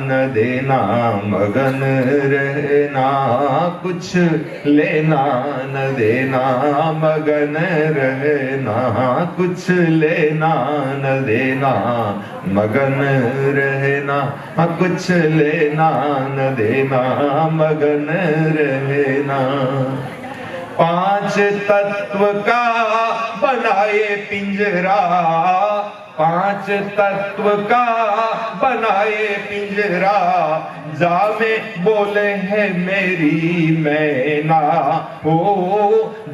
न देना मगन रहना, कुछ लेना न देना मगन रहना, कुछ लेना न देना मगन रहना, कुछ लेना न देना मगन रहना। पांच तत्व का बनाए पिंजरा, पांच तत्व का बनाए पिंजरा, जामे बोले है मेरी मैना, ओ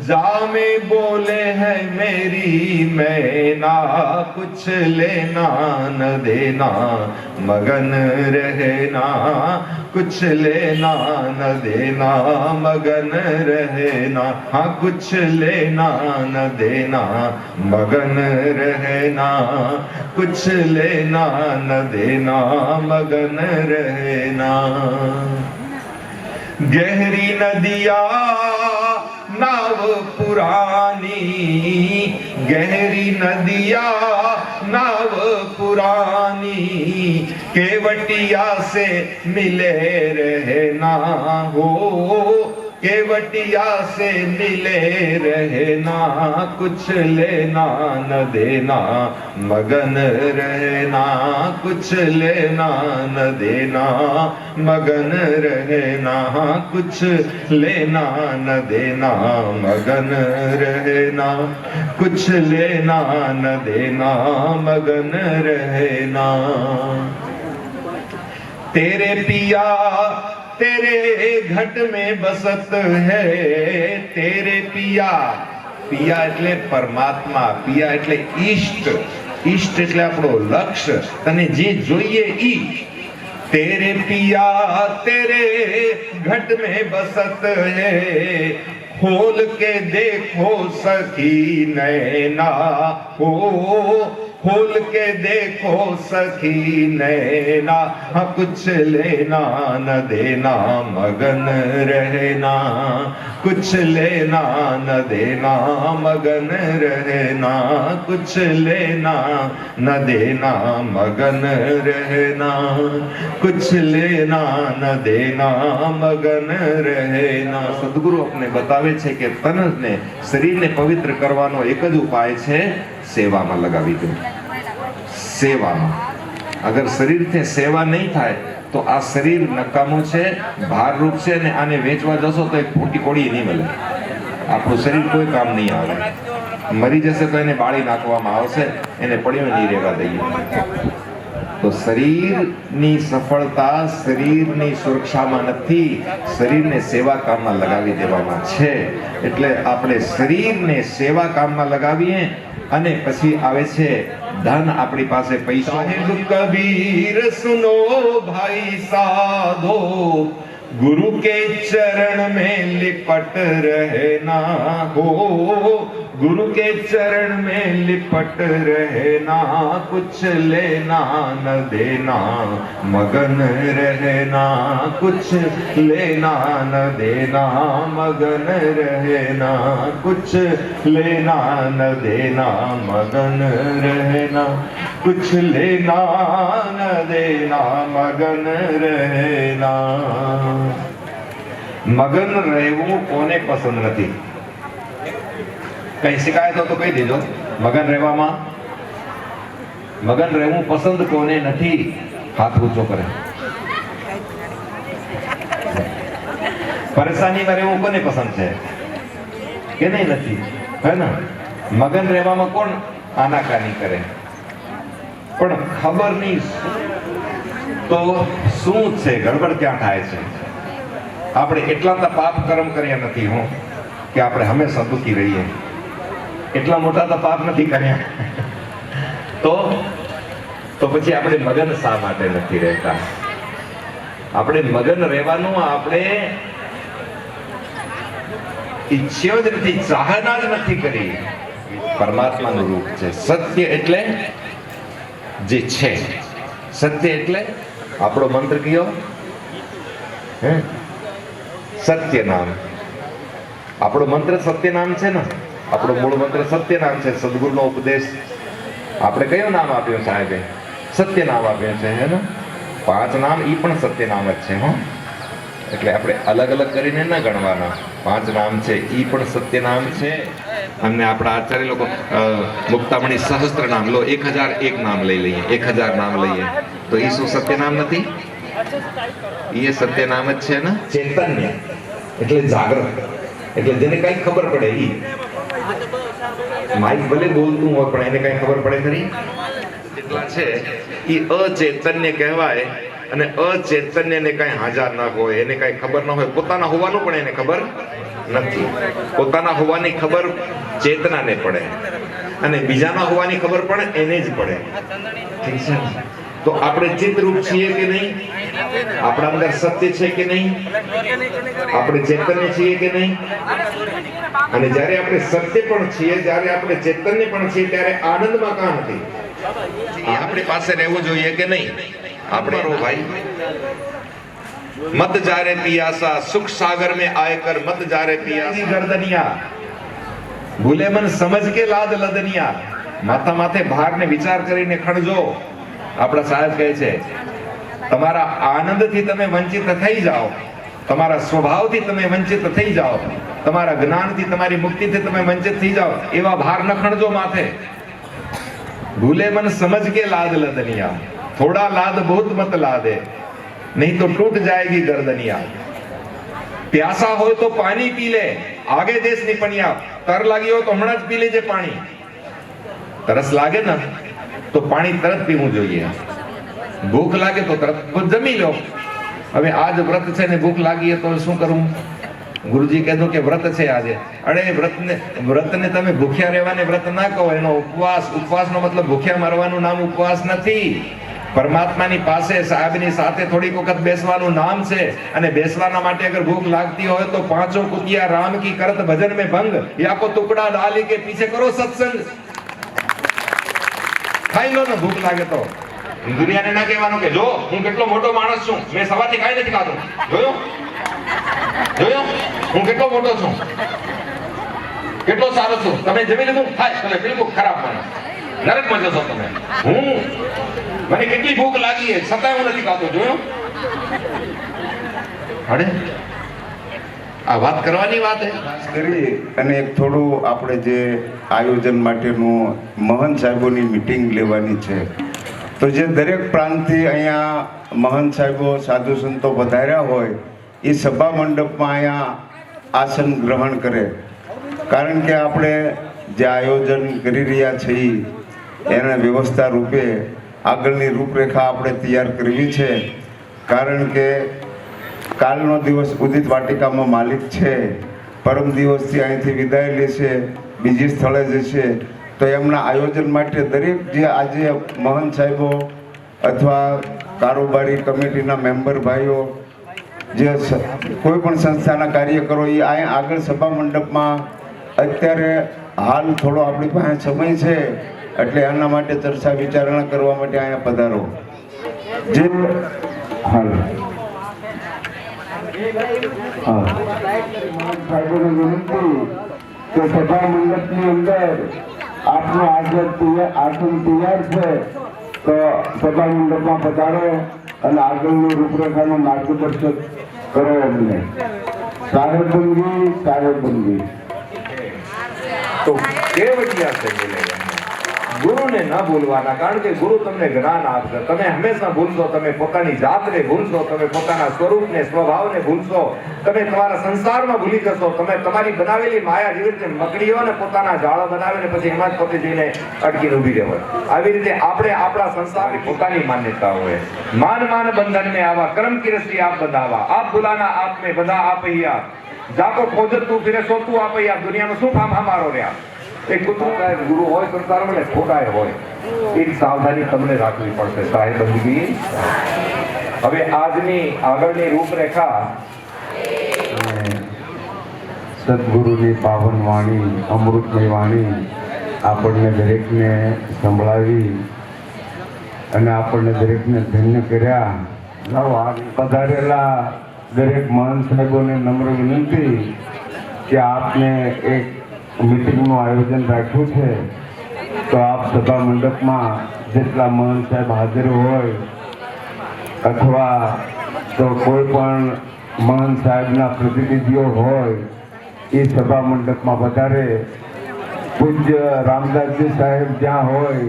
जामे बोले है मेरी मैना, कुछ लेना न देना मगन रहना, कुछ लेना न देना मगन रहना, हाँ कुछ लेना न देना मगन रहना, कुछ लेना न देना मगन रहना। गहरी नदिया नाव पुरानी, गहरी नदिया नाव पुरानी, केवटिया से मिले रहना, हो केवटिया से मिले रहना, कुछ लेना न देना मगन रहना, कुछ लेना न देना मगन रहना, कुछ लेना न देना मगन रहना, कुछ लेना न देना मगन रहना। तेरे पिया तेरे घट में बसत है, तेरे पिया, पिया એટલે પરમાત્મા, पिया એટલે ઈષ્ટ, ઈષ્ટ એટલે આપણો લક્ષ્ય, તને જે જોઈએ ઈ। तेरे पिया तेरे घट में बसत है, खोल के देखो सखी नैना, हो खोल के देखो सखी नैना, कुछ लेना न देना मगन रहना, कुछ लेना न देना मगन रहना, कुछ लेना न देना मगन रहना, कुछ लेना न देना मगन रहना। સદગુરુ આપણે બતાવે છે કે તનને, શરીરને પવિત્ર કરવાનો એક જ ઉપાય છે, સેવામાં લગાવી દો। સેવામાં અગર શરીરથી સેવા નહીં થાય તો આ શરીર નકામું છે, ભારરૂપ છે, ને આને વેચવા જશો તો એક ફૂટી કોડી નહીં મળે, આપણું શરીર કોઈ કામ નહીં આવે, મરી જશે તો એને બાળી નાખવામાં આવશે, એને પડ્યો નહીં રહેવા દઈએ। તો શરીરની સફળતા શરીરની સુરક્ષામાં નથી, શરીરને સેવા કામમાં લગાવી દેવામાં છે। એટલે આપણે શરીરને સેવા કામમાં લગાવીએ અને પછી આવે છે ધન આપણી પાસે, પૈસા। સાહિબ કબીર સુનો ભાઈ સાધો, गुरु के चरण में लिपट रहना, हो गुरु के चरण में लिपट रहना, कुछ लेना न देना मगन रहना, कुछ लेना न देना मगन रहना, कुछ लेना न देना मगन रहना, कुछ लेना न देना मगन रहना। મગન રહેવું કોને પસંદ નથી? કઈ શિકાયત હોય તો કહી દેજો। મગન રહેવામાં, મગન રહેવું પસંદ કોને નથી? હાથ ઊંચો કરે। પરેશાનીમાં રહેવું કોને પસંદ છે? કે નહીં નથી, હે ને? મગન રહેવામાં કોણ આનાકાની કરે? પણ ખબર નહીં તો શું છે, ગડબડ ક્યાં થાય છે? આપણે એટલા તો પાપ કર્મ કર્યા નથી હો કે આપણે હંમેશા દુઃખી રહીએ, એટલા મોટા તો પાપ નથી કર્યા તો પછી આપણે મગન શા માટે નથી રહેતા? આપણે મગન રહેવાનું આપણે ઈચ્છ્યો જ નથી, ચાહના જ નથી કરી। પરમાત્માનું રૂપ છે સત્ય, એટલે જે છે સત્ય, એટલે આપણો મંત્ર કયો હે? સત્ય નામ। આપણો મંત્ર સત્ય નામ છે ને, આપણો મૂળ મંત્ર સત્ય નામ છે। સદગુરુનો ઉપદેશ આપણે કયો નામ આપ્યો સાહેબે? સત્ય નામ આપ્યો છે, હે ને? પાંચ નામ ઈ પણ સત્ય નામ જ છે હો, એટલે આપણે અલગ અલગ કરીને ન ગણવાના. પાંચ નામ છે ઈ પણ સત્ય નામ છે. અને આપણા આચાર્ય લોકો મુક્તામણી સહસ્ત્ર નામ લો, 1001 નામ લઈ લઈએ, 1000 નામ લઈએ તો ઈ શું સત્ય નામ નથી? એ સત્ય નામ જ છે ને. ચૈતન્ય એટલે જાગૃત, એટલે જેને કઈ ખબર પડે ઈ. માઇક ભલે બોલતું હોય પણ એને કઈ ખબર પડે ખરી? જેટલા છે ઈ અચૈતન્ય કહેવાય. અને અચૈતન્યને કઈ હાજર ન હોય, એને કઈ ખબર ન હોય, પોતાના હોવાનું પણ એને ખબર નથી. પોતાના હોવાની ખબર ચેતનાને પડે અને બીજાના હોવાની ખબર પણ એને જ પડે. ઠીક છે? તો આપણે ચિત્તરૂપ છીએ કે નહીં? આપણા અંદર સત્ય છે કે નહીં? આપણે ચૈતન્ય છીએ કે નહીં? અને જ્યારે આપણે સત્ય પણ છીએ, જ્યારે આપણે ચૈતન્ય પણ છીએ, ત્યારે આનંદમાં કાં નથી? આપણી પાસે રહેવું જોઈએ કે નહીં? આપણે ભાઈ મત જારે પિયાસા સુખ સાગર में आकर मत जारे पियासी गर्दनिया ભૂલે મન સમજ કે લાદ લદનિયા. માથા માથે ભાર ને વિચાર કરીને ખણજો. આપણા સાહેબ કહે છે તમારા આનંદથી તમે વંચિત થઈ જાઓ, તમારા સ્વભાવથી તમે વંચિત થઈ જાઓ, તમારા જ્ઞાનથી, તમારી મુક્તિથી તમે વંચિત થઈ જાઓ, એવા ભાર ન ખણજો માથે. ભૂલે મન સમજ કે લાદ લદનિયા, थोड़ा लाद बहुत मत लादे नहीं तो टूट जाएगी गर्दनिया. प्यासा हो तो पानी पी ले, आगे देश निपनिया. तर लागी हो तो હમણાં જ પી લેજે પાણી. તરસ લાગે ને તો પાણી તરત પીવું જોઈએ. ભૂખ લાગે તો તરત જમી લો. હવે આજ વ્રત છે ને ભૂખ લાગી તો શું કરવું? ગુરુજી કહેતું કે વ્રત છે આજે. અરે વ્રતને તમે ભૂખ્યા રહેવાને વ્રત ના કહો, એનો ઉપવાસ. ઉપવાસનો મતલબ ભૂખ્યા મરવાનું નામ ઉપવાસ નથી. પરમાત્માની પાસે સાહેબની સાથે થોડીક વખત બેસવાનું નામ છે. અને બેસવાના માટે અગર ભૂખ લાગતી હોય તો પાંચો કુતિયા રામ કી કરત ભજન में भंग या को टुकड़ा डाली के पीछे करो सत्संग. ખાઈ લો ને ભૂખ લાગે તો. દુનિયાને ના કહેવાનું કે જો હું કેટલો મોટો માણસ છું, મેં સવારથી કાંઈ નથી ખાધું. જોયો જોયો હું કેટલો મોટો છું, કેટલો સારો છું. તમે જમી લીધું? ખાય તમે બિલકુલ ખરાબ માણસ, નરકમાં જશો તમે. મને કેટલી ભૂખ લાગી છે છતાં હું નથી ખાતો. જોયો? અરે આ વાત કરવાની વાત કરી. અને એક થોડું આપણે જે આયોજન માટેનું મહંત સાહેબોની મીટિંગ લેવાની છે, તો જે દરેક પ્રાંતથી અહીંયા મહંત સાહેબો સાધુ સંતો પધાર્યા હોય એ સભા મંડપમાં અહીંયા આસન ગ્રહણ કરે. કારણ કે આપણે જે આયોજન કરી રહ્યા છીએ એના વ્યવસ્થા રૂપે આગળની રૂપરેખા આપણે તૈયાર કરવી છે. કારણ કે કાલનો દિવસ ઉદિત વાટિકામાં માલિક છે, પરમ દિવસથી અહીંથી વિદાય લેશે, બીજી સ્થળે જશે. તો એમના આયોજન માટે દરેક જે આજે મહંત સાહેબો અથવા કારોબારી કમિટીના મેમ્બર ભાઈઓ, જે કોઈ પણ સંસ્થાના કાર્યકરો, એ અહીંયા આગળ સભા મંડપમાં અત્યારે હાલ થોડો આપણી પાસે સમય છે એટલે એના માટે ચર્ચા વિચારણા કરવા માટે અહીંયા પધારો. જે હાલ સાહેબોને વિનંતી કે સભા મંડપની અંદર આપનું આસન તૈયાર છે તો સભા મંડપમાં પધારો અને આગળની રૂપરેખાનું માર્ગદર્શન કરો. અમને સાહેબબંધી તો કેવડિયા છે બોલેગા. ગુરુને ન ભૂલવાના, કારણ કે ગુરુ તમને જ્ઞાન આપશે. તમે હંમેશા ભૂલશો, તમે પોતાની જાતને ભૂલશો, તમે પોતાના સ્વરૂપને, સ્વભાવને ભૂલશો, તમે તમારા સંસારમાં ભૂલી જશો, તમે તમારી બનાવેલી માયા જેવી રીતે મકડીઓને પોતાના જાળો બનાવીને પછી એમાં જ પોતે જઈને અટકીને ઊભી રહે હોય, આવી રીતે આપણે આપણા સંસારની પોતાની માન્યતા હોય. માન માન બંધન में आवा, कर्म की रस्सी आप बंधावा, आप बुलाना आप में बंधा आप ही आप, जाको खोजत तू फिरे सो तू आप ही आप. દુનિયામાં શું કામ અમારો રહ્યા? એક કુતરું ગુરુ હોય સંસારમાં ને ખોટાય હોય, એક સાવધાની તમને રાખવી પડશે સાહેબ બંદગી. હવે આજની આગળની રૂપરેખા સદગુરુની પાવન વાણી, અમૃતમય વાણી આપણને દરેકને સંભળાવી અને આપણને દરેકને ધન્ય કર્યા. પધારેલા દરેક મહાન સાહેબોને નમ્ર વિનંતી કે આપને એક મીટિંગનું આયોજન રાખ્યું છે તો આપ સભા મંડપમાં જેટલા મહાન સાહેબ હાજર હોય અથવા તો કોઈ પણ મહાન સાહેબના પ્રતિનિધિઓ હોય એ સભા મંડપમાં વધારે. પૂજ્ય રામદાસજી સાહેબ જ્યાં હોય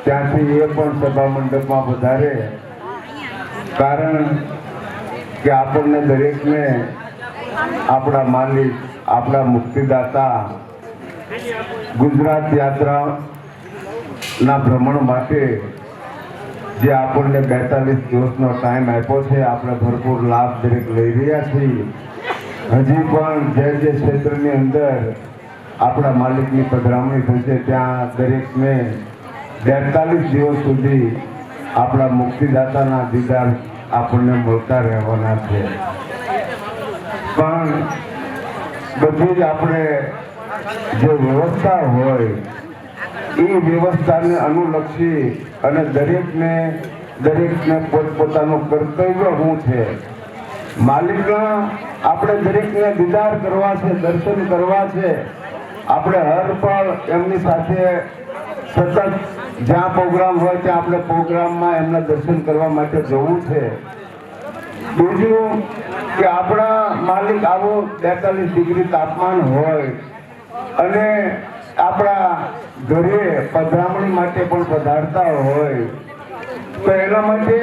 ત્યાંથી એ પણ સભા મંડપમાં વધારે. કારણ કે આપણને દરેકને આપણા માલિક, આપણા મુક્તિદાતા ગુજરાત યાત્રાના ભ્રમણ માટે જે આપણને 42 દિવસનો ટાઈમ આપ્યો છે, આપણે ભરપૂર લાભ દરેક લઈ રહ્યા છીએ. હજી પણ જે ક્ષેત્રની અંદર આપણા માલિકની પધરામણી થશે ત્યાં દરેકને 42 દિવસ સુધી આપણા મુક્તિદાતાના દીદાર આપણને મળતા રહેવાના છે. પણ બધી જ આપણે જે વ્યવસ્થા હોય એ વ્યવસ્થાને અનુલક્ષી અને દરેકને પોતપોતાનું કર્તવ્ય શું છે, માલિકના આપણે દરેકને દીદાર કરવા છે, દર્શન કરવા છે. આપણે હર પળ એમની સાથે સતત જ્યાં પ્રોગ્રામ હોય ત્યાં આપણે પ્રોગ્રામમાં એમના દર્શન કરવા માટે જવું છે. બીજું કે આપણા માલિક આવું 42 ડિગ્રી તાપમાન હોય અને આપણા ઘરે પધરામણી માટે પણ પધારતા હોય તો એના માટે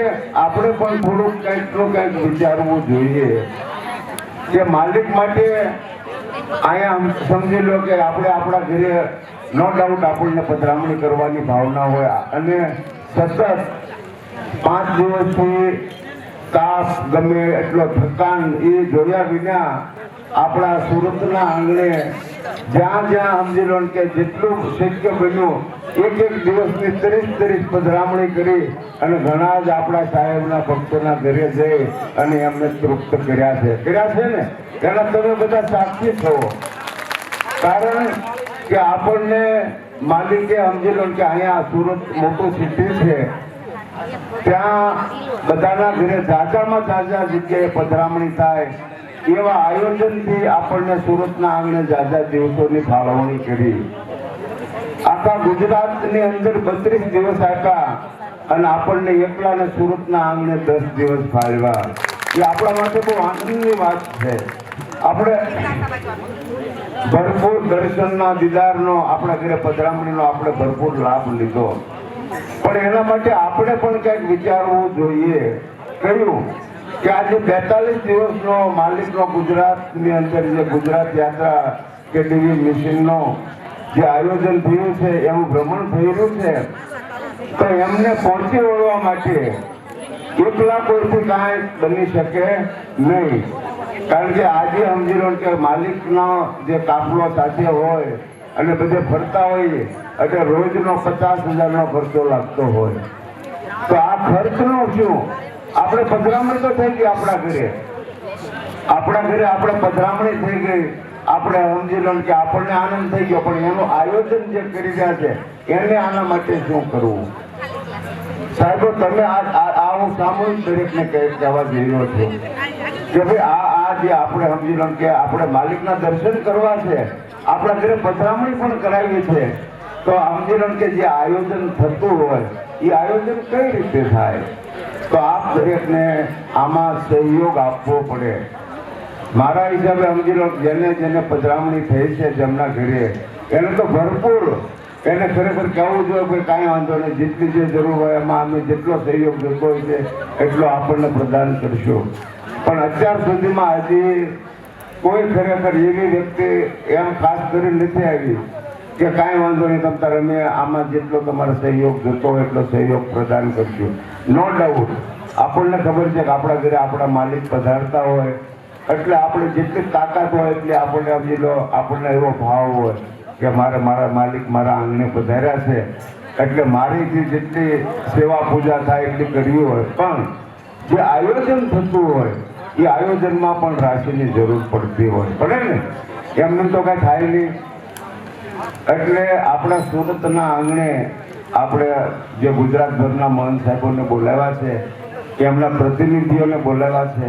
આપણે પણ થોડુંક કંઈક વિચારવું જોઈએ કે માલિક માટે અહીંયા સમજી લો કે આપણે આપણા ઘરે નો ડાઉટ આપણને પધરામણી કરવાની ભાવના હોય અને સતત 5 દિવસથી તાપ ગમે એટલો થકાન એ જોયા વિના આપણા સુરતના આંગણે જ્યાં સમજી લો કે જેટલું શક્ય બન્યું એક દિવસની 30 પધરામણી કરી અને ઘણા જ આપણા સાહેબના ભક્તોના ઘરે જઈ અને એમને તૃપ્ત કર્યા છે ને. એના તમે બધા સાક્ષી છો. કારણ કે આપણને માલિકે સમજી લો કે અહીંયા સુરત મોટું સિટી છે, ત્યાં બધાના ઘરે જાજા જગ્યાએ પધરામણી થાય એવા આયોજનથી આપણને સુરતના આંગણે જાજા દિવસોની ફાળવણી કરી. આખા ગુજરાતની અંદર 32 દિવસ આપ્યા અને આપણને એકલાને સુરતના આંગણે 10 દિવસ ફાળવ્યા. એ આપણા માટે બહુ આનંદની વાત છે. આપણે ભરપૂર દર્શનના દીદારનો આપણા ઘરે પધરામણીનો આપણે ભરપૂર લાભ લીધો. પણ એના માટે આપણે પણ કંઈક વિચારવું જોઈએ. કહ્યું કે આજે 42 દિવસનો માલિકનો ગુજરાતની અંદર જે ગુજરાત યાત્રા કે ટીવી મિશનનો જે આયોજન થયું છે, એનું ભ્રમણ થયેલું છે, તો એમને પહોંચી વળવા માટે એકલા કોઈથી કાંઈ બની શકે નહીં. કારણ કે આજે સમજી લો કે માલિકનો જે કાફલો સાથે હોય અને બધે ફરતા હોઈએ એટલે રોજનો 50,000નો ખર્ચો લાગતો હોય. તો આ ખર્ચનો શું? આપણે પધરામણી તો થઈ ગઈ આપણા ઘરે આપણે પધરામણી થઈ ગઈ, આપણે સમજી લો કે આપણને આનંદ થઈ ગયો, પણ એનું આયોજન જે કરી રહ્યા છે એને આના માટે શું કરવું? સાહેબો, તમે આ હું સામૂહિક દરેકને કહેવા જઈ રહ્યો છું કે ભાઈ આ જે આપણે સમજી લો કે આપણે માલિકના દર્શન કરવા છે, આપણા ઘરે પધરામણી પણ કરાવી છે, તો સમજી લો કે જે આયોજન થતું હોય એ આયોજન કઈ રીતે થાય? તો આપ દરેકને આમાં સહયોગ આપવો પડે. મારા હિસાબે સમજી લો જેને પધરામણી થઈ છે જેમના ઘરે એને તો ભરપૂર એને ખરેખર કહેવું જોઈએ કે કાંઈ વાંધો નહીં, જેટલી જે જરૂર હોય એમાં અમે જેટલો સહયોગ જોતો હોય છે એટલો આપણને પ્રદાન કરશું. પણ અત્યાર સુધીમાં હજી કોઈ ખરેખર એવી વ્યક્તિ એમ ખાસ કરીને નથી આવી કે કાંઈ વાંધો નહીં, તમતારે અમે આમાં જેટલો તમારો સહયોગ જોતો હોય એટલો સહયોગ પ્રદાન કરશું. નો ડાઉટ આપણને ખબર છે કે આપણા ઘરે આપણા માલિક પધારતા હોય એટલે આપણે જેટલી તાકાત હોય એટલે આપણને સમજી લો આપણને એવો ભાવ હોય કે મારા માલિક મારા આંગણે પધાર્યા છે એટલે મારીથી જેટલી સેવા પૂજા થાય એટલી કરવી હોય. પણ જે આયોજન થતું હોય એ આયોજનમાં પણ રાશિની જરૂર પડતી હોય, પડે ને? એમને તો કાંઈ થાય નહીં. એટલે આપણા સુરતના આંગણે આપણે જે ગુજરાતભરના મહંત સાહેબોને બોલાવ્યા છે, એમના પ્રતિનિધિઓને બોલાવ્યા છે,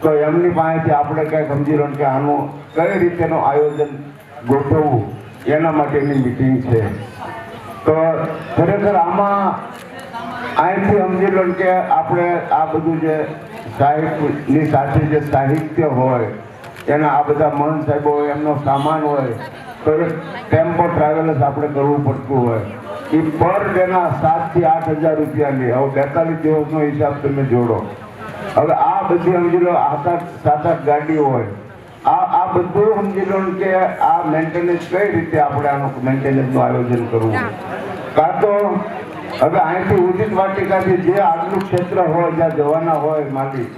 તો એમની પાસેથી આપણે કંઈક સમજી લો કે આનું કઈ રીતેનું આયોજન ગોઠવવું એના માટેની મિટિંગ છે. તો ખરેખર આમાં અહીંથી સમજી લો કે આપણે આ બધું જે સાહિત્યની સાથે જે સાહિત્ય હોય એના આ બધા મહંત સાહેબો હોય એમનો સામાન હોય તો એક ટેમ્પો ટ્રાવેલર્સ આપણે કરવું પડતું હોય એ પર ડેના 7,000 થી 8,000 રૂપિયા લે. હવે 42 દિવસનો હિસાબ તમે જોડો. હવે આ બધી સમજી લો 7-8 ગાડી હોય આ બધું સમજી લો કે આ મેન્ટેનન્સ કઈ રીતે આપણે આનું મેન્ટેનન્સનું આયોજન કરવું. કાં તો હવે અહીંથી ઉદિત વાટિકાથી જે આગલું ક્ષેત્ર હોય જ્યાં જવાના હોય માલિક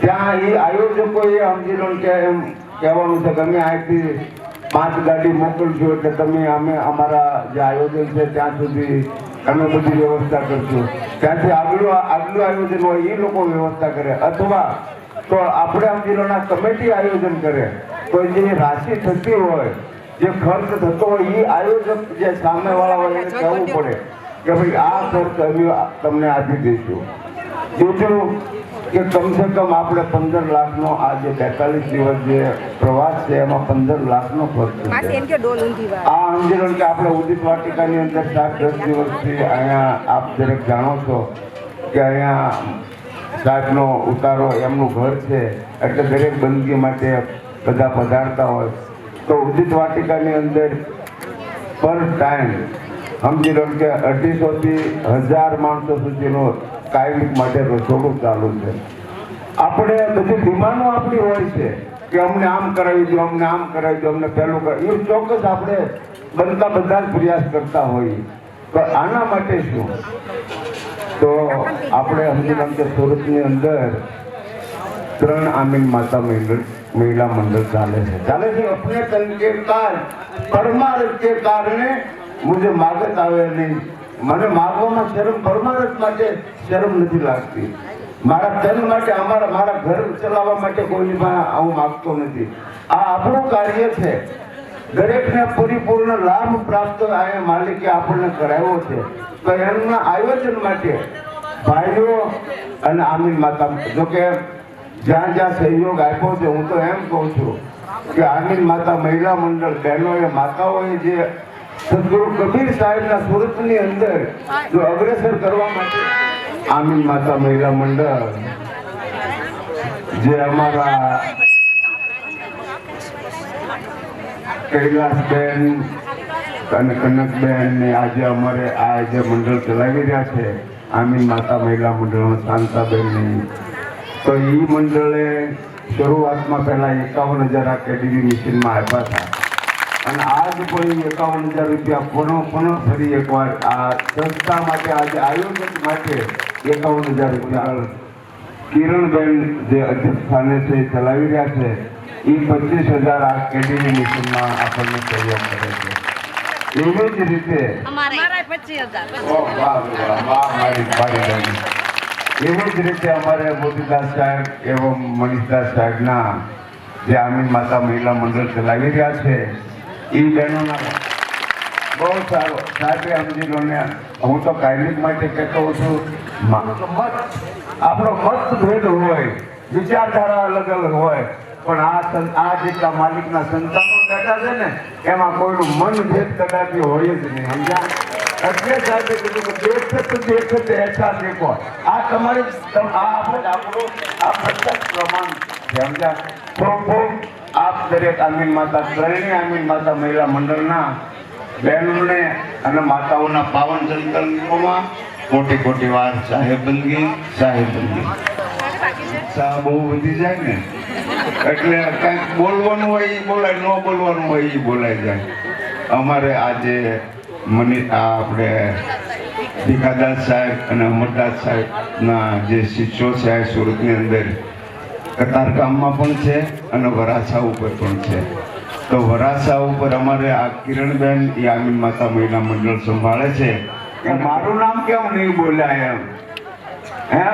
ત્યાં એ આયોજકો એ સમજી લો કે એમ કહેવાનું છે કે અમે અહીંથી 5 ગાડી મોકલજો એટલે તમે અમે અમારા જે આયોજન છે ત્યાં સુધી અમે બધી વ્યવસ્થા કરશું. ત્યાંથી આગલું આયોજન હોય એ લોકો વ્યવસ્થા કરે અથવા તો આપણે સમજી લો કમિટી આયોજન કરે તો જે રાશિ થતી હોય જે ખર્ચ થતો હોય એ આયોજક જે સામેવાળા હોય એને કહેવું પડે કે ભાઈ આ ખર્ચ અમે તમને આપી દઈશું. બીજું કે કમસે કમ આપણે 15 લાખનો આ જે 42 દિવસ જે પ્રવાસ છે એમાં 15 લાખનો ખર્ચ છે. આ સમજી લો કે આપણે ઉદિત વાટિકાની અંદર 7-10 દિવસથી અહીંયા આપ દરેક જાણો છો કે અહીંયા સાહેબનો ઉતારો એમનું ઘર છે એટલે દરેક બંદગી માટે બધા પધારતા હોય તો ઉદિત વાટિકાની અંદર પર ટાઈમ સમજી લો કે 250 થી 1000 માણસો સુધીનો કાયમિક માટે રસોડું ચાલુ છે. આપણે બધી ડિમાન્ડો આપણી હોય છે કે અમને આમ કરાવી દો, અમને આમ કરાવી દો, અમને પહેલું કરાવી. એ ચોક્કસ આપણે બનતા બધા જ પ્રયાસ કરતા હોઈએ. તો આના માટે શું તો આપણે સમજી લો કે સુરતની અંદર 3 આમીન માતા મહિલા મંડળ ચાલે છે. अपने तन के कार परमार्थ के कारणे मुझे मागत આવે નહીં. મને માગવામાં શરમ પરમાર્થ માટે શરમ નથી લાગતી. મારા તન માટે મારા ઘર ચલાવવા માટે કોઈની પાસે હું માગતો નથી. આ આપણું કાર્ય છે. દરેકને પરિપૂર્ણ લાભ પ્રાપ્ત આ માલિકે આપણને કરાવ્યો છે. તો એમના આયોજન માટે ભાઈઓ અને આમીન માતા જો કે જ્યાં જ્યાં સહયોગ આપ્યો છે હું તો એમ કહું છું કે આમીન માતા મહિલા મંડળ બહેનોએ માતાઓએ જે સદગુરુ કબીર સાહેબના સુરતની અંદર જો અગ્રેસર કરવા માટે આમીન માતા મહિલા મંડળ જે અમારા કૈલાસબેન અને કનકબેન ને આજે અમારે આ જે મંડળ ચલાવી રહ્યા છે આમીન માતા મહિલા મંડળમાં શાંતાબેનની તો એ મંડળે શરૂઆતમાં પહેલા 51,000 આ કેડીવી મશીનમાં આપ્યા હતા અને આજ પણ 51,000 રૂપિયા પુનઃ ફરી એકવાર આ સંસ્થા માટે આજે આયોજક માટે 51,000 રૂપિયા કિરણબેન જે અધ્યક્ષ સ્થાને છે એ ચલાવી રહ્યા છે. એ 25,000 આ કેડીવી મશીનમાં આપણને સહયોગ કરે છે. એવી જ રીતે એવી જ રીતે અમારે મોતીદાસ સાહેબ એવં મનીષદાસ સાહેબના જે આમીન માતા મહિલા મંડળ ચલાવી રહ્યા છે એ બહેનોના બહુ સારો સાહેબે સમજી લો ને હું તો કાયમિક માટે કહેતો છું આપણો મતભેદ હોય વિચારધારા અલગ અલગ હોય પણ આ જેટલા માલિકના સંતાનો બેઠા છે ને એમાં કોઈનું મનભેદ કદાચ હોય જ નહીં. સમજ્યા? એટલે સાહેબે કીધું કે દેખત એસા દેખો. આ તમારી આપણું આ પ્રત્યક્ષ પ્રમાણ છે. સમજ્યા? ખૂબ આપ દરેક આમીન માતા ત્રણેય આમીન માતા મહિલા મંડળના બહેનોને અને માતાઓના પાવન સંકલ્પોમાં કોટી કોટી વાર સાહેબંદગી બહુ વધી જાય ને એટલે કંઈક બોલવાનું હોય એ બોલાય, ન બોલવાનું હોય એ બોલાઈ જાય. અમારે આજે આપણે ભીખાદાસ સાહેબ અને અમરદાસ સાહેબના જે શિષ્યો છે આ સુરતની અંદર કતારગામમાં પણ છે અને વરાછા ઉપર પણ છે. તો વરાછા ઉપર અમારે આ કિરણબેન એ આમીન માતા મહિલા મંડળ સંભાળે છે. મારું નામ કેમ નહીં બોલ્યા એમ હે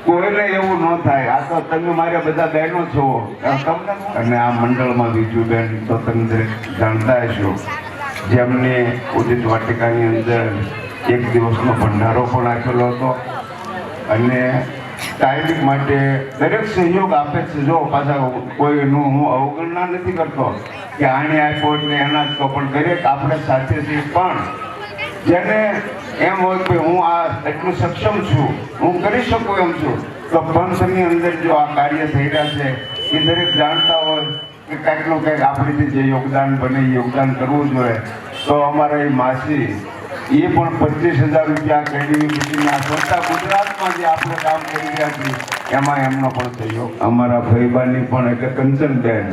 કોઈને એવું ન થાય. આ તો તમે મારે બધા બહેનો છો અને આ મંડળમાં બીજું બેન તો તમે જાણતા હશો જેમને ઉદિત વાટિકાની અંદર 1 દિવસનો ભંડારો પણ આપેલો હતો અને ટાઈમિંગ માટે દરેક સહયોગ આપે છે. જો પાછા કોઈનું હું અવગણના નથી કરતો કે આને આપ્યો એટલે એના જ તો પણ દરેક આપણે સાથે છીએ પણ જેને એમ હોય કે હું આ એટલું સક્ષમ છું, હું કરી શકું એમ છું, તો પંથની અંદર જો આ કાર્ય થઈ રહ્યા છે એ દરેક જાણતા હોય કે કાંઈકનું કંઈક આપણીથી જે યોગદાન બને એ યોગદાન કરવું જોઈએ. તો અમારા એ માસી એ પણ 25,000 રૂપિયા કેડીવી મિટિંગના સ્વતઃ ગુજરાતમાં જે આપણે કામ કરી રહ્યા છીએ એમાં એમનો પણ સહયોગ. અમારા ફઈબાની પણ એટલે કંચનબેન,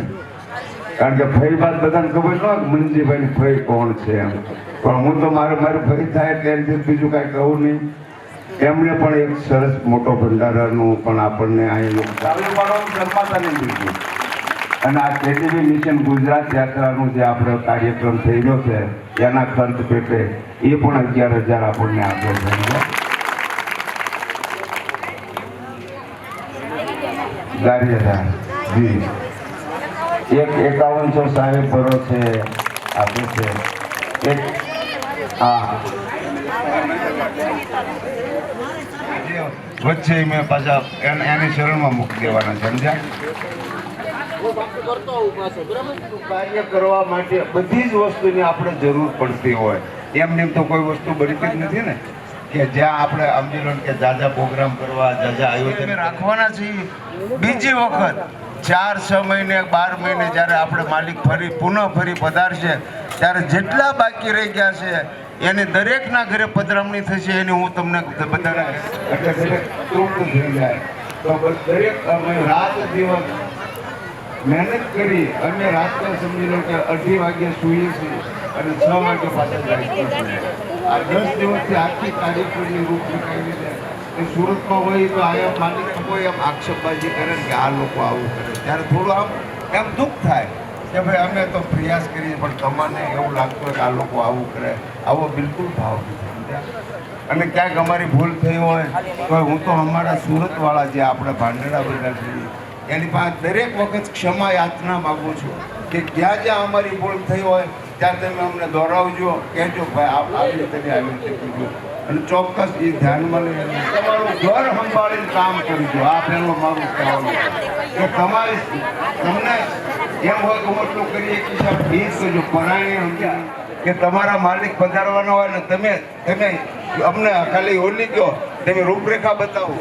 કારણ કે ફઈબા બધાને ખબર ન હોય કે મનજીભાઈ ફઈ કોણ છે એમ, પણ હું તો મારી ફઈ થાય એટલે એનાથી બીજું કાંઈ કહું નહીં. એમણે પણ એક સરસ મોટો ભંડારાનું પણ આપણને અહીંયા ચાલુ પાડવાનું શરમાતા નહીં બિલકુલ. અને આ કેટીવી મિશન ગુજરાત યાત્રાનું જે આપણો કાર્યક્રમ થઈ રહ્યો છે એના ખર્ચ પેટે એ પણ 11,000 આપણને આપ્યો છે. ગારિયાદાર જી એક 5100 સાહેબ ભરો છે આપે છે. એક હા વચ્ચે મેં પાછા એની શરણમાં મૂકી દેવાના છે, સમજ્યા? કાર્ય કરવા માટે બધી જ વસ્તુની આપણે જરૂર પડતી હોય. એમને તો કોઈ વસ્તુ બનતી જ નથી ને કે જ્યાં આપણે સમજી લો કે જાજા પ્રોગ્રામ કરવા, જાજા આયોજન રાખવાના છીએ. બીજી વખત 4-6 મહિને 12 મહિને જ્યારે આપણે માલિક ફરી પધારશે ત્યારે જેટલા બાકી રહી ગયા છે એની દરેકના ઘરે પધરામણી થશે. એની હું તમને બધાને એટલે દરેક તૃપ્ત થઈ જાય. તો દરેક અમે રાત દિવસ મહેનત કરી અને રાત્રે સમજી લો કે 2:30 વાગે સૂઈએ છીએ અને 6 વાગે પાછા જાય. આ 10 દિવસથી આખી કાર્યક્રમની રૂપરેખા એવી છે કે સુરતમાં હોય તો આયા માલિક કોઈ એમ આક્ષેપબાજી કરે કે આ લોકો આવું કરે, ત્યારે થોડું આમ એમ દુઃખ થાય કે ભાઈ અમે તો પ્રયાસ કરીએ પણ તમને એવું લાગતું હોય કે આ લોકો આવું કરે. આવો બિલકુલ ભાવ નથી. અને ક્યાંક અમારી ભૂલ થઈ હોય તો હું તો અમારા સુરતવાળા જે આપણે ભાંડેડા બધા છીએ એની પાસે દરેક વખત ક્ષમા યાચના માગું છું કે જ્યાં જ્યાં અમારી ભૂલ થઈ હોય ત્યાં તમે અમને દોહરાવજો, કહેજો ભાઈ આવી રીતે કીધું. અને ચોક્કસ એ ધ્યાનમાં લઈને તમારું ઘર સંભાળીને કામ કરજો. આ પહેલો મારું કહેવાનું કે તમારે તમને એમ હોય કે હું એટલું કરીએ કે ફીસ કરજો પરાયણે સમજ્યા કે તમારા માલિક પધારવાના હોય ને તમે અમને ખાલી ઓલી ગયો તમે રૂપરેખા બતાવો.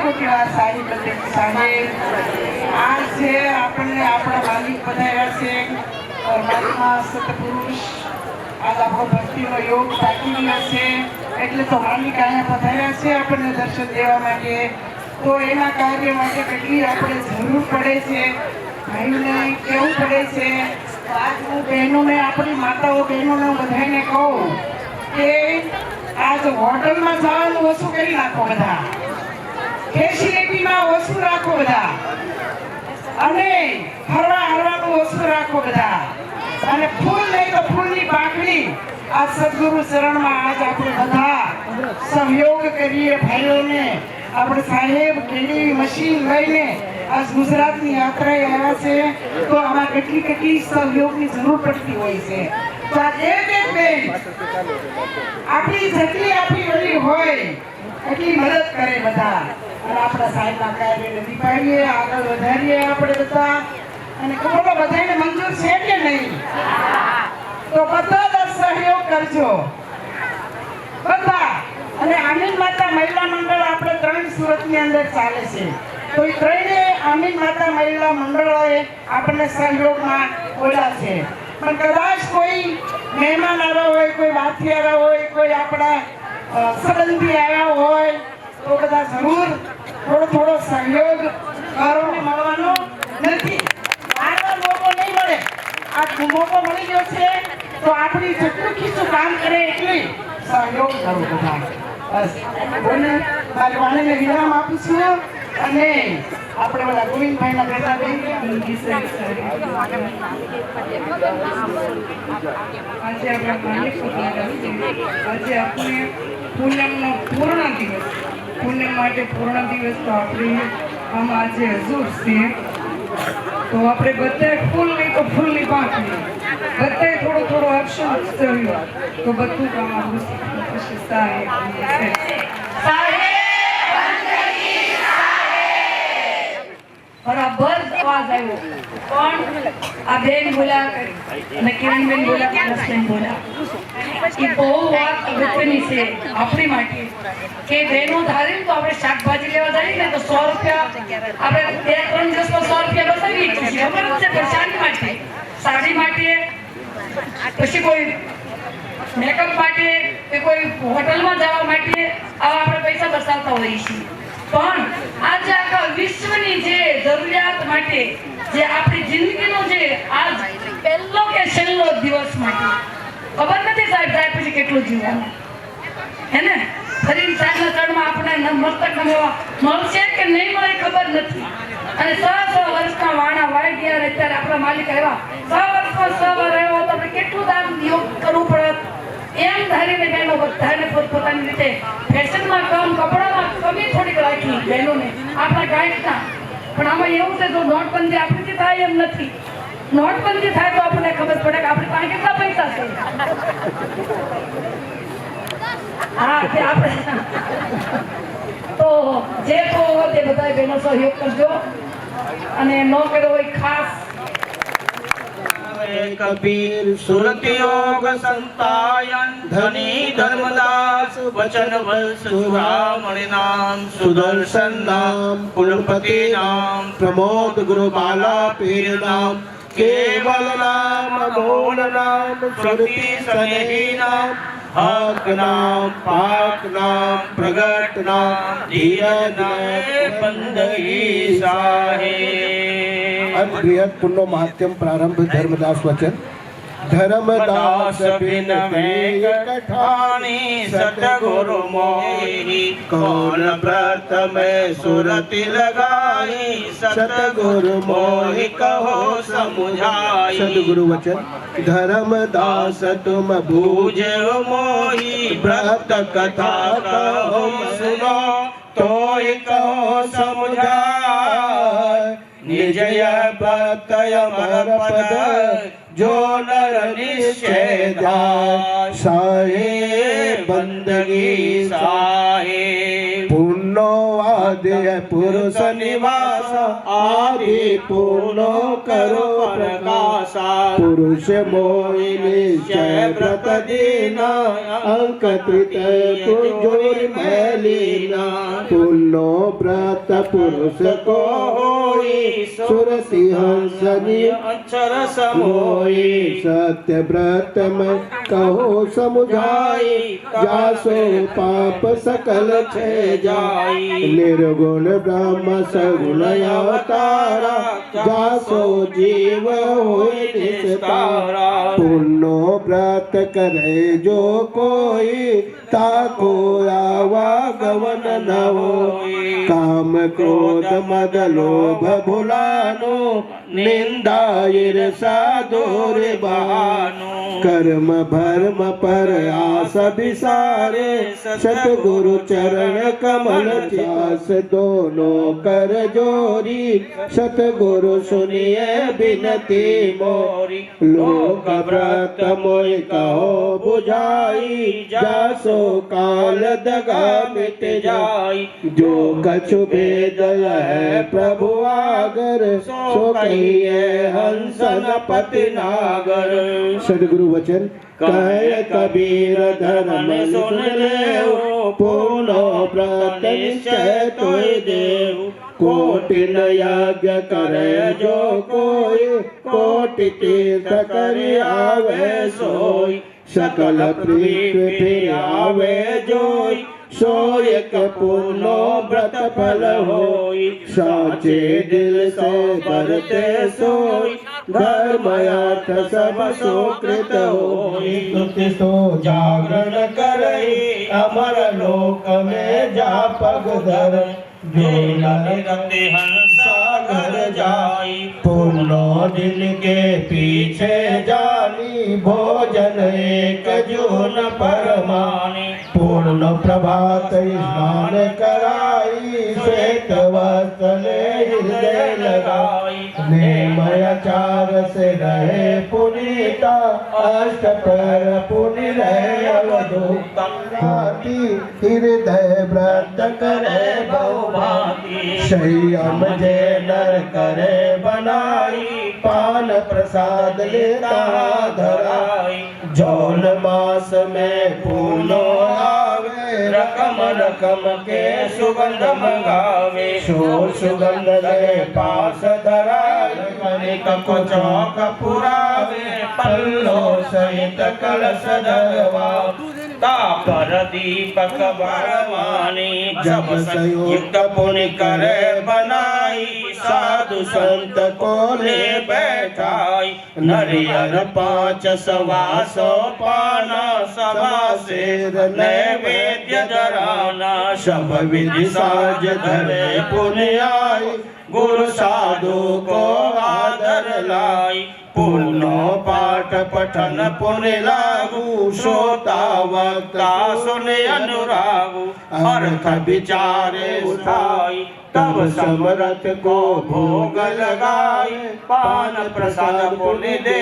ખોટી વાર સાહેબ આ છે આપણને આપણા માલિક પધાર્યા છે. પરમાત્મા સતપુરુષ આજ આપણો ભક્તિનો યોગ તાકી રહ્યો છે એટલે તો માલિક અહીંયા પધાર્યા છે આપણને દર્શન દેવા માટે. તો એના કાર્ય માટે કેટલી આપણે જરૂર પડે છે, ભાઈઓને કેવું પડે છે. આજ હું બહેનોને, આપણી માતાઓ બહેનોને બધાને કહું કે આજ હોટલમાં જવાનું ઓછું કરી નાખો, બધા ફેસિલિટીમાં ઓછું રાખો બધા, અને હરવાનું ઓછું રાખો બધા, અને ફૂલ નહીં તો ફૂલની પાંખડી આ સદગુરુ ચરણમાં આજ આપણે બધા સહયોગ કરીએ. ભાઈઓને આપણે સાહેબ કેડી મશીન લઈને આજ ગુજરાતની યાત્રાએ આવ્યા છે તો આમાં કેટલી સહયોગની જરૂર પડતી હોય છે. તો આ એક બેન આપણી જેટલી આપણી ઓલી હોય એટલી મદદ કરે બધા, અને આપણા સાહેબના કાર્યને દીપાડીએ, આગળ વધારીએ આપણે બધા. અને બોલો બધાને મંજૂર છે કે નહીં? તો બધા જ સહયોગ કરજો બધા. અને આમીન માતા મહિલા મંડળ આપણે 3 સુરતની અંદર ચાલે છે, તો એ 3 આમીન માતા મહિલા મંડળોએ આપણને સહયોગમાં બોલ્યા છે. પણ કદાચ કોઈ મહેમાન આવ્યા હોય, કોઈ વાથી આવ્યા હોય, કોઈ આપણા સંબંધી આવ્યા હોય તો બધા જરૂર થોડો સહયોગ ઘરોને મળવાનો નથી. આનો મોકો નહીં મળે. આ મોકો મળી ગયો છે તો આપણી જેટલું ખીચું કામ કરે એટલું સહયોગ કરો બધા. બસ બોલે મારી વાણીને વિરામ આપું છું. અને આપણે બધા ગોવિંદભાઈના બેટા બેન આજે આપણે માલિક આજે આપણે પૂનમનો પૂર્ણ દિવસ, પૂનમ માટે પૂર્ણ દિવસ તો આપણે આમાં આજે હજુર છે. તો આપણે બધાએ ફૂલ નહીં તો ફૂલની પાંખડી બધાએ થોડું આપશું તો બધું કામ આપણું સાહેબ બરાબર અવાજ આવ્યો. પણ આ બેન બોલ્યા અને કિરણબેન બોલ્યા કે રસબેન બોલ્યા એ બહુ વાત અગત્યની છે આપણી માટે કે બહેનો ધારે તો આપણે શાકભાજી લેવા જઈએ ને તો 100 રૂપિયા આપણે 2-3 દિવસમાં 100 રૂપિયા બચાવીએ છીએ. ખબર જ છે શાની માટે, સાડી માટે, પછી કોઈ મેકઅપ માટે કે કોઈ હોટલમાં જવા માટે આવા આપણે પૈસા બચાવતા હોઈએ છીએ. પણ આજે આખા વિશ્વની જે જરૂરિયાત માટે જે આપણી જિંદગીનો જે આજ પહેલો કે છેલ્લો દિવસ માટે ખબર નથી સાહેબ જાય પછી કેટલું જીવવાનું હે ને, ફરી સાંજના ચડમાં આપણે મસ્તક મળશે કે નહીં મળે ખબર નથી. અને 100 વર્ષના વાણા વાઈ ગયા અત્યારે આપણા માલિક આવ્યા 100 વર્ષમાં 100 વાર આવ્યો તો આપણે કેટલું દાન યોગ કરવું પડે એમ ધારીને બહેનો બધાને પોતપોતાની રીતે ફેશનમાં કપડામાં કમી થોડીક રાખી બહેનોને આપણા ગાયકના. પણ આમાં એવું છે જો નોટબંધી આપણીથી થાય એમ નથી. નોટબંધી થાય તો આપણને ખબર પડે કે આપણી પાસે કેટલા પૈસા છે. હા તે આપણે તો જે તો તે બધા બહેનો સહયોગ કરજો અને ન કર્યો હોય ખાસ कबीर सुरत योग संतायन धनी धर्मदास वचन सुरामणि नाम सुदर्शन नाम कुलपति नाम प्रमोद गुरुबाला पीर नाम केवल नाम मोहन नाम श्रुति सनेही नाम हक नाम पाक नाम प्रगट नाम धीरज बंदगी साहे. बृहद पुण्य महात्यम प्रारंभ धर्मदास वचन. धर्मदास बिन कठानी सतगुरु मोहि कौन प्रथम सुरति लगाई सतगुरु मोहि कहो समुझाई. सदगुरु वचन. धर्मदास तुम बूझ मोहि व्रत कथा कहो सुनो तोय कहो समुझाय. निजय बतय अमर पद जो नर निश्चय ध्याय साहे बंदगी साहे. पुण्यो आदि पुरुष निवास आदि पूर्णो करो प्रकाशा. पुरुष मोहि निश्चय व्रत दीना अंक तृतीय पुंजोर मैलीना. पुण्यो व्रत पुरुष को होई सुरति हंसनी अक्षर समोई. सत्य व्रत में कहो समुझाई जासो पाप सकल छे जाई. निर्गुण ब्रह्म सगुण अवतारा जासो जीव होय निस्तारा. पुण्यो व्रत करे जो कोई ताको आवागमन न होई. काम क्रोध मद लोभ भुलानो निंदा ईर्षा दूर बहानो. कर्म भर्म पर आस बिसारे सतगुरु चरण कमल ध्यास. दोनों कर जोरी सतगुरु सुनिए बिनती मोरी. लोक व्रत मोहि कहो बुझाई जासो काल दगा मिट जाई. जो कछु भेद है प्रभु आगर सो कहिए हंसन पति नागर. सदगुरु वचन. कहे कबीर धर्म सुन लेओ पूर्णो व्रत निश्चय तोय देव. कोटि न यज्ञ करे जो कोई कोटि तीर्थ करि आवे सोई. सकल पृथ्वी आवे जोई सो एक पूर्णो व्रत फल होई. साचे दिल से बरते सोई धर्म अर्थ सब सुकृत होई. स्तुति सो जागरण करई अमर लोक में जा पग धर. जो नरते हंसा घर जाई. पूर्णो दिन के पीछे जानी भोजन एक जून परमानी. पूर्ण प्रभात स्नान कराई श्वेत वस्त्र हृदय लगाई. नेमय चार से रहे पुनीता अष्ट पर पुनि रहे अवधूता हाथी हृदय व्रत करे बहुभागी संयम जे नर करे बनाई पान प्रसाद लेता धराई जौन मास में फूलो आवे रकम रकम के सुगंध मंगावे सो सुगंध ले पास धराई कनिक को चौक पुरावे पल्लो सहित कलश धरवा तापर दीपक बरवानी जब संयुक्त पुण्य करे बनाई साधु संत को ले बैठाई नरियर 5 सवासो पाना सवा शेर नैवेद्य धराना सब विधि साज धरे पुण्य आई गुरु साधु को आदर लाई पुनो पाठ पठन पुण्य लागू श्रोता वक्ता सुने अनुरागु अर्थ विचारे उठाई तब समरथ को भोग लगाई पान प्रसाद पुण्य दे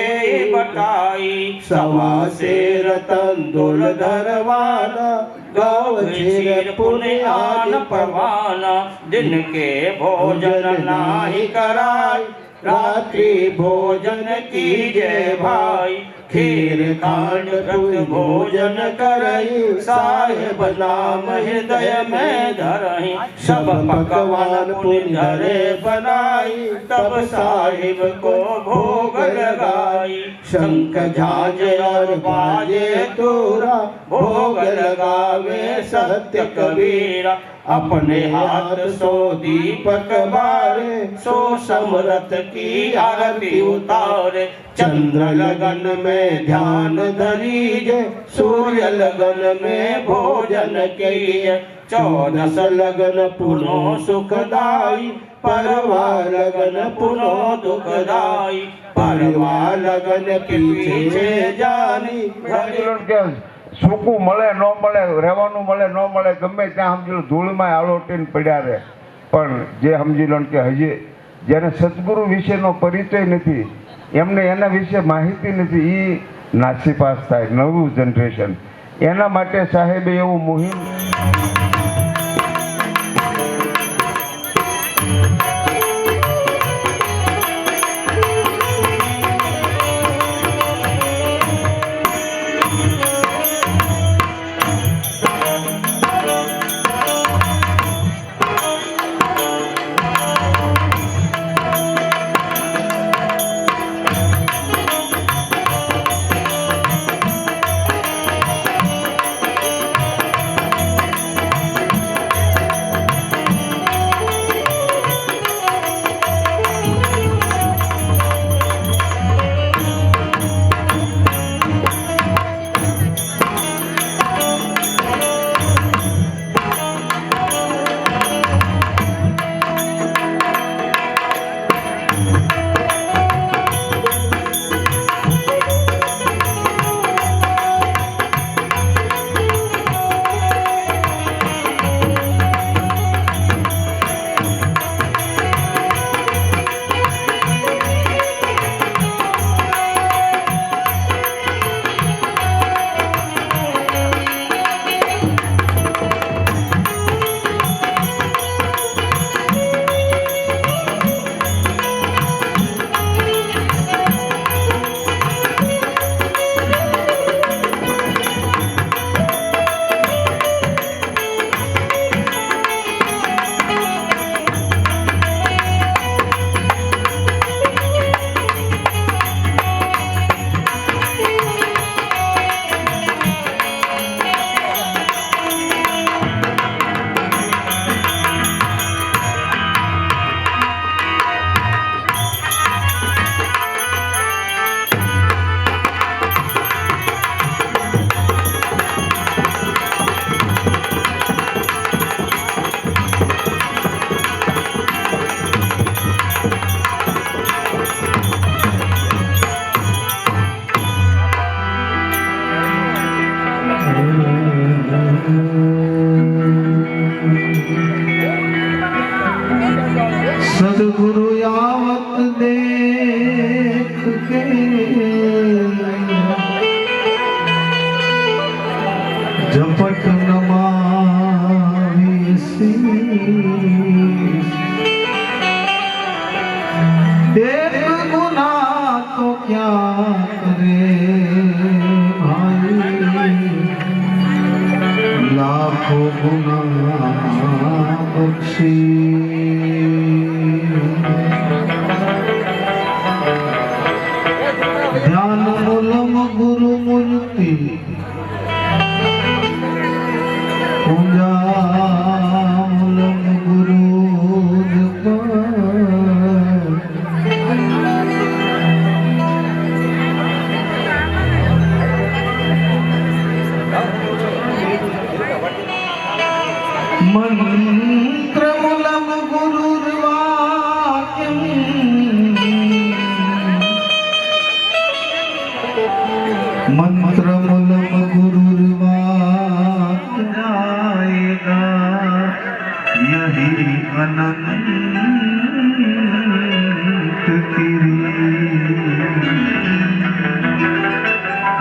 बटाई सवा शेर तंदुल धरवाना गौ क्षीर पुण्य आन परवाना दिन के भोजन नाही कराई रात्रि भोजन कीजे भाई खीर खांड भोजन करई साहेब नाम हृदय में धरई सब पकवान पुण्य धरे बनाई तब साहिब को भोग लगाई शंख झांझ और बाजे तोरा भोग लगावे सत्य कबीरा अपने हाथ सो दीपक बारे सो समरथ की आरती उतारे चंद्र लगन में ध्यान धरीजे सूर्य लगन में भोजन कीजे 14 लगन पुनो सुखदाई परवा लगन पुनो दुखदाई परवा लगन पीछे जानी સૂકું મળે ન મળે રહેવાનું મળે ન મળે ગમે ત્યાં સમજી લો ધૂળમાં આલોટીને પડ્યા રહે પણ જે સમજી લો કે હજી જેને સદગુરુ વિશેનો પરિચય નથી એમને એના વિશે માહિતી નથી એ નાસીપાસ થાય નવું જનરેશન એના માટે સાહેબે એવું મુહિમ લાખો ગુના બક્ષી ધ્યાન મૂલમ ગુરુ મૂર્તિ પૂજા મૂલમ ગુરુ મંત્રમૂલમ ગુરુર્વાક્યમ મંત્રમૂલમ ગુરુર્વાક્યમ જાયેગા યહી અનંત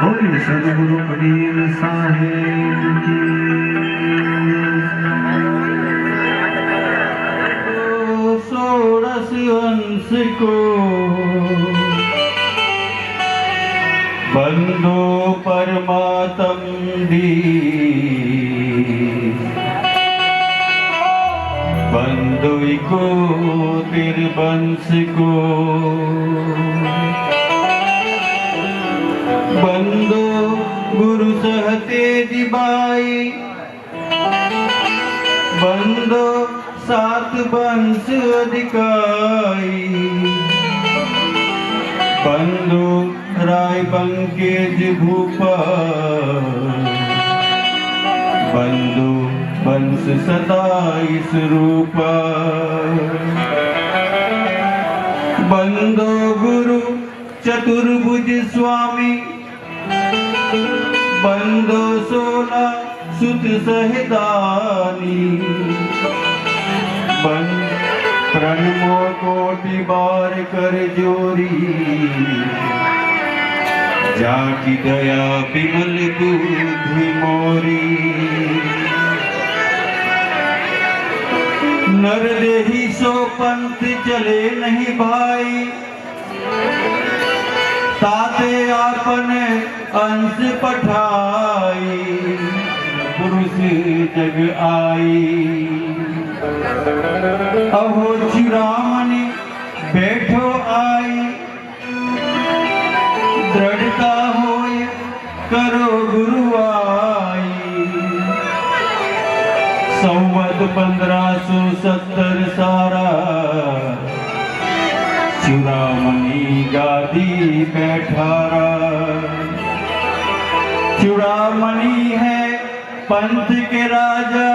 બોલે સદગુરુ કબીર સાહેબ षोडश अंश को बंदो परमात्म दी बंदो को तिरवंश को बंदो गुरु सहते दिबाई बंदो सात वंश अधिकारी बंधु राय बंकेज भूपा बंधु वंश 27 रूपा बंधु गुरु चतुर्भुज स्वामी बंधु 16 सुत सहिदानी प्रणमो कोटि बार कर जोरी जाकी दया विमल बुद्धि मोरी नर देही सो पंथ चले नहीं भाई ताते आपने अंश पठाई पुरुष जग आई अहो चुरामणि बैठो आई दृढ़ता होय करो गुरुआई संवत 1570 सारा चुरामणि गादी बैठारा चुरामणि है पंथ के राजा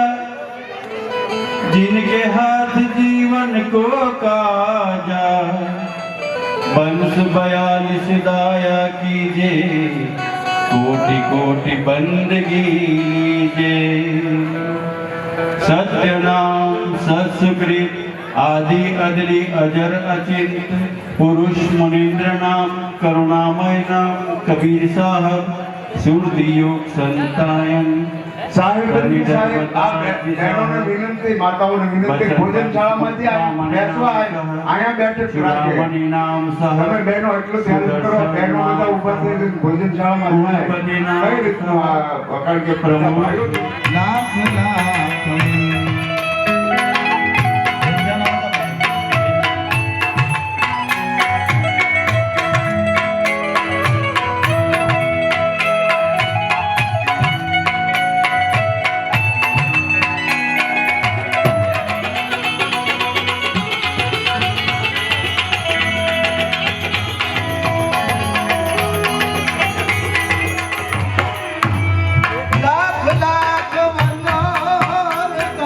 जिनके हाथ जीवन को काजा वंश 42 दाया कीजे कोटि कोटि बंदगी लीजे सत्य नाम सत्सुकृत आदि अदली अजर अचिंत पुरुष मुनीन्द्र नाम करुणामय नाम कबीर साहब सुरति योग संतायन સાહેબ આ બહેનોને વિનંતી માતાઓને વિનંતી ભોજનશાળામાંથી બેસવા અહીંયા બેઠક રાખે નામ તમે બહેનો એટલું ધ્યાન કરો બહેનો બધા ઉભા થઈને ભોજનશાળામાં જાય કઈ રીતનું આ કારણ કે પ્રભુ લાખ લાખ લાખ લાખ વંદન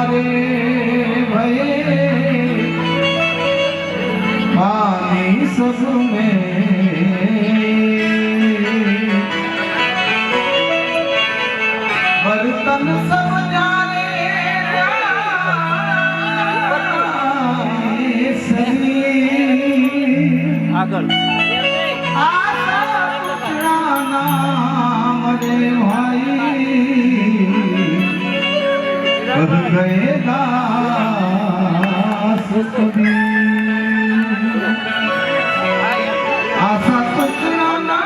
तुम्हारे भये पानी सब में बर्तन सब जाने सही आशा पुराना मरे भाई कह गए दास कबीर आशा पुराना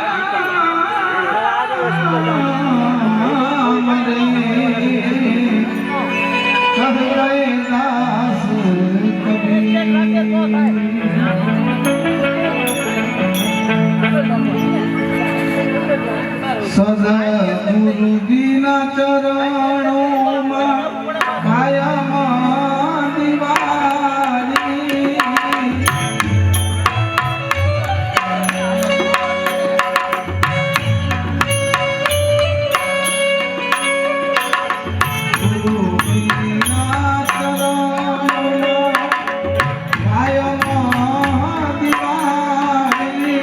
मरे कह गए दास कबीर સદગુરુજીના ચરણોમાં કાયમ દિવાળી ગુરુજીના ચરણોમાં કાયમ દિવાળી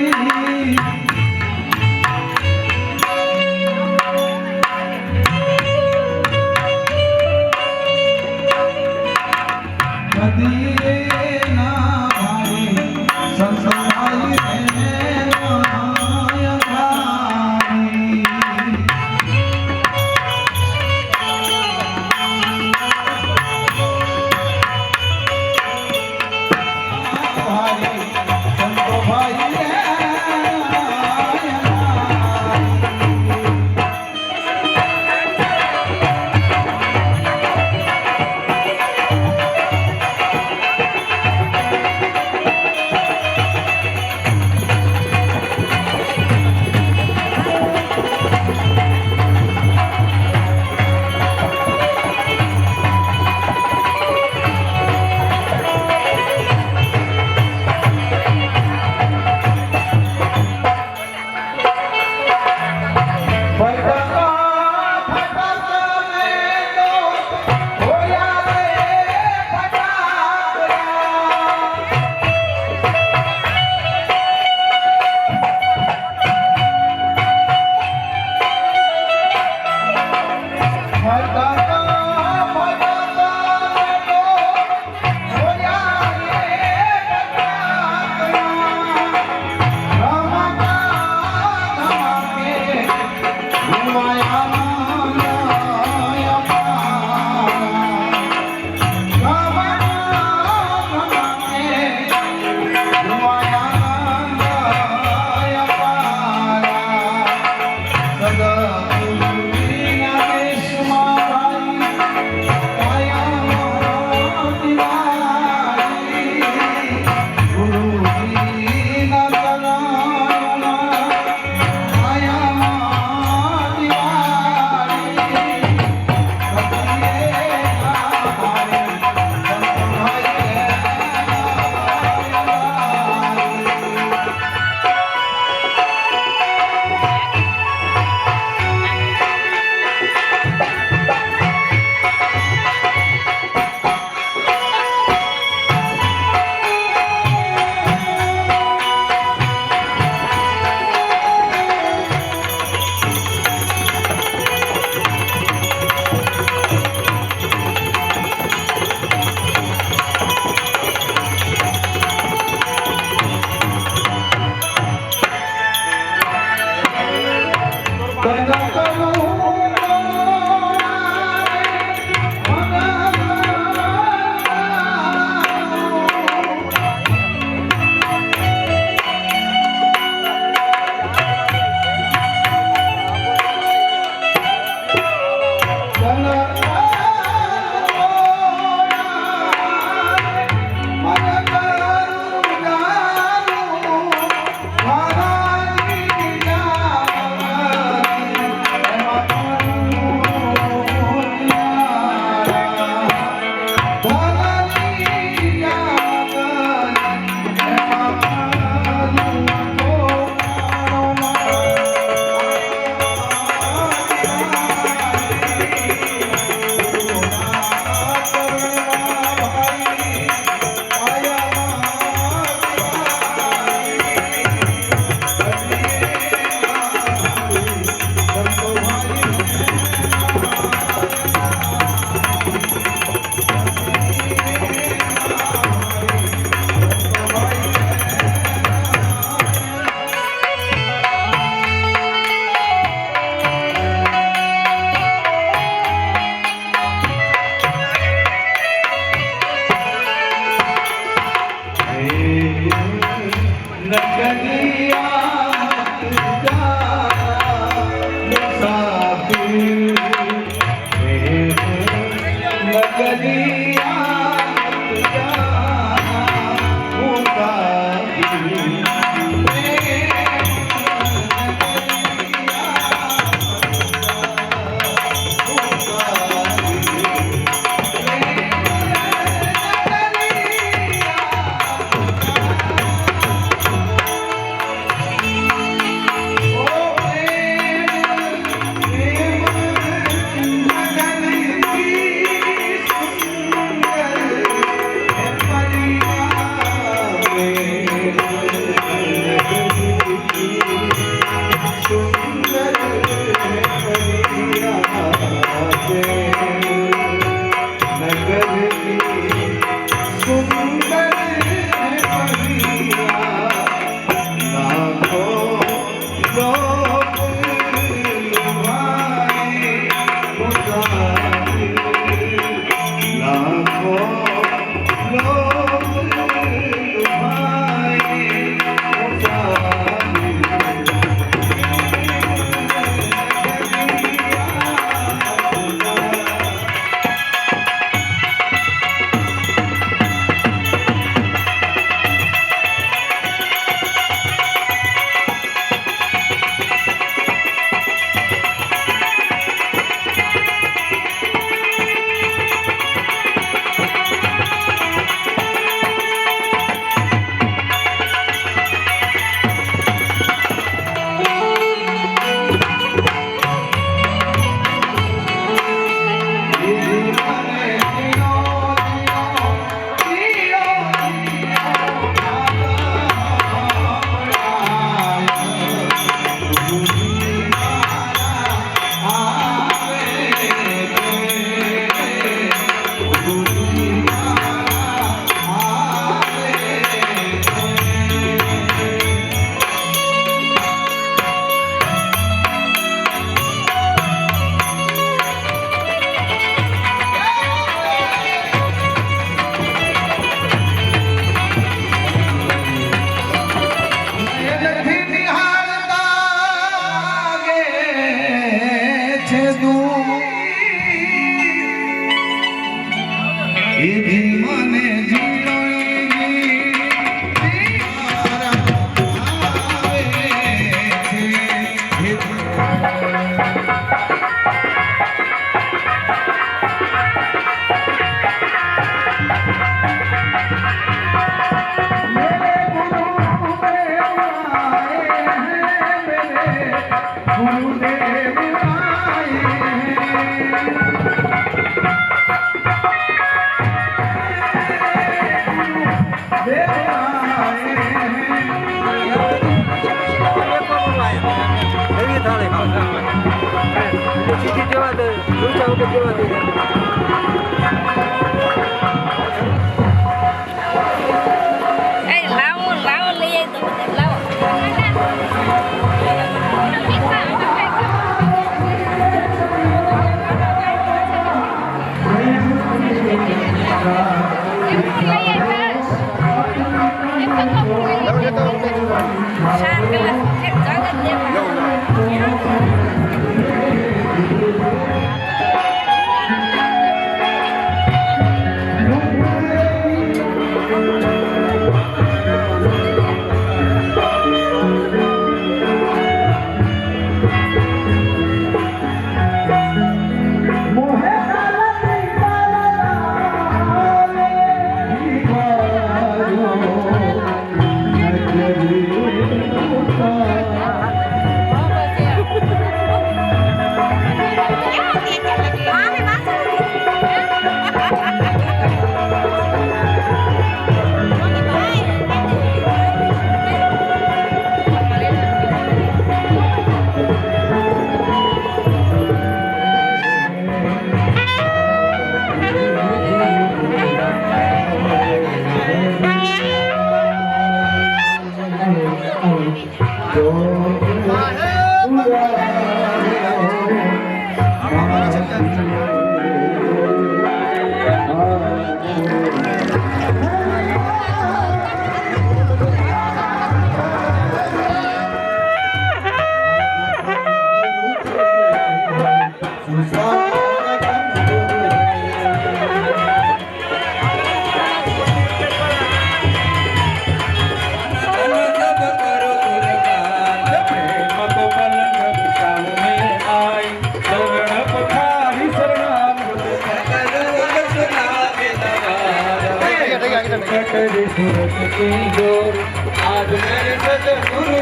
की जोर आज मेरे सतगुरु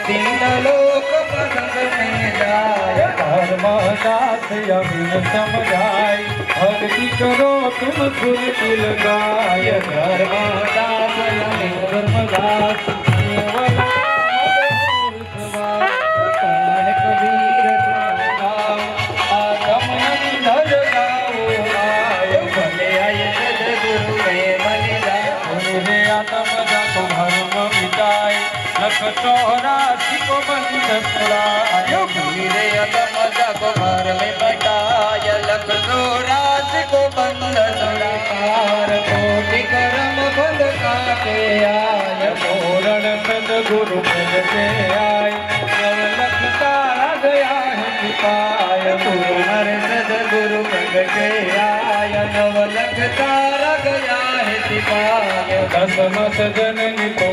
तीन लोक पसंद में जाय धर्मदास अभिन समझाय भक्ति करो तुम सुरतिल गाय धर्मदास अभिन धर्मदास कबीर आगम नर गाओ आय भले आय सदगुरु में बन जाए आत्म जातो धर्म मिटाय लख 84 को बंद छुड़ायो रे आत्म जातो घर में बटाय लख 84 को बंद छुड़ार कोटि कर्म बंद काटे आय पूर्ण सदगुरु पद के आय नव लख तारा गया है सिपाय पूर्ण सदगुरु पद के आय नव लख तारा गया है सिपाय दसम सजन नित